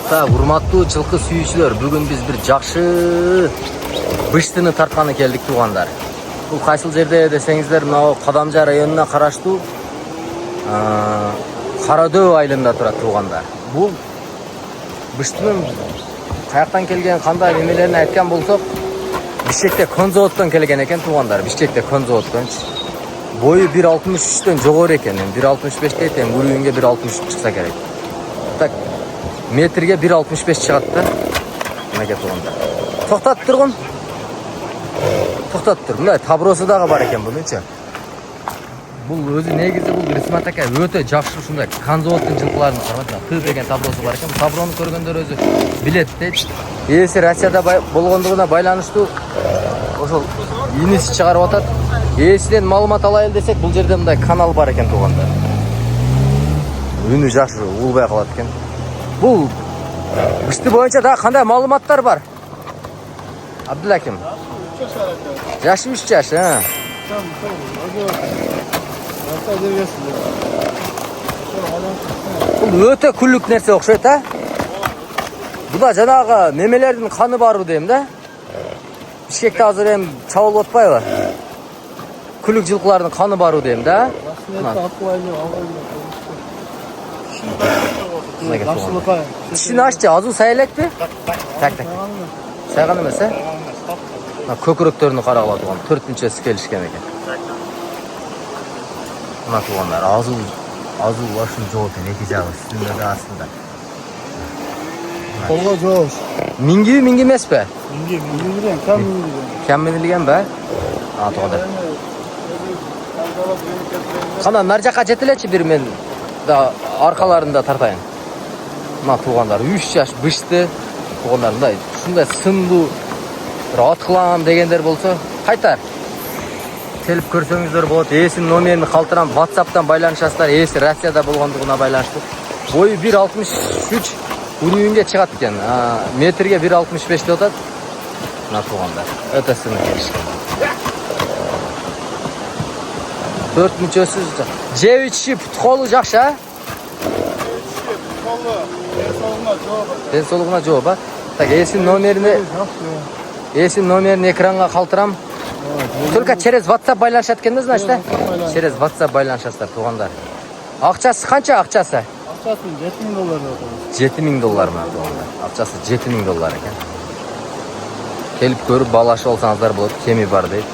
Так, урматтуу жылкы сүйүүчүлөр, бүгүн биз бир жакшы быштыны тартканы келдик туугандар. Бул кайсыл жерде десеңиздер, мына Кадамжа районуна караштуу Карадөб айылында турат туугандар. Бул быштынын каяктан келген, кандай немелерин айткан болсок, Бишкекте Конзаводдон келген экен туугандар. Бишкекте Конзаводдон. Бою 1.63дөн жогору экен. 1.65 тең, өрүүнгө 1.63 чыкса керек. Так, метрге 1.65 чыгат да. Мына туугандар. Токтот тургун. Токтот тур. Мындай табросу дагы бар экен бунунча. Бул өзү негизи бул Рисмат ака өтө жакшы ушундай Конзаводдун жылкыларын карап, Т деген таблосу бар экен. Таброну көргөндөр өзү билет дейт. Ээси Россияда болгондугуна байланыштуу ошол иниси чыгарып атат. Ээсинен маалымат алайын десек, бул жерде мындай канал бар экен туугандар. Үнү жакшы, улбай калат экен. Бул бышты боюнча да кандай маалыматтар бар? Абдулаким. Жашы 3 жаш, Бул өтө күлүк нерсе окшойт, Буда жанагы немелердин каны барбы дейм да. Бишкекте азыр эми чабылып атпайбы? Күлүк жылкылардын каны барбы дейм да. Тишин аччы, азуу сайэлекпи? Так. Сайган эмес, көкүрөктөрүнү карагыла турган 4-мүчөсү келишкен экен. Мына туугандар, азуу башын жооп эки жагы үстүндө да астында. Колго жоош. Минги эмеспи? Мингиден, кам минилген ба? Туугандар. Кана нар жака жетелечи бир мен да аркаларында тартайын. Мына туугандар 3 жаш бышты туугандар, мындай ушундай сындуу бир аткылам дегендер болсо, кайтар келип көрсөңүздөр болот. Ээсинин номерин калтырам, WhatsApp'тан байланышасыздар. Ээси Россияда болгондугуна байланыштуу. Бою 1.63, өрүүнгө чыгат экен. Метрге 1.65 деп атат. Мына туугандар, өтө сыны келишкен. 4-мүчөсү жеп ичип колу жакшы, Денсолугуна жооп, Так, ээсинин номерин экранга калтырам. Только через WhatsApp байланышат экен да, значит, Через WhatsApp байланышасыздар туугандар. Акчасы канча акчасы? Акчасы $7.000 деп атат. $7.000 ма туугандар? Акчасы $7.000 экен. Келип көрүп баалашып алсаңыздар болот, кеми бар дейт.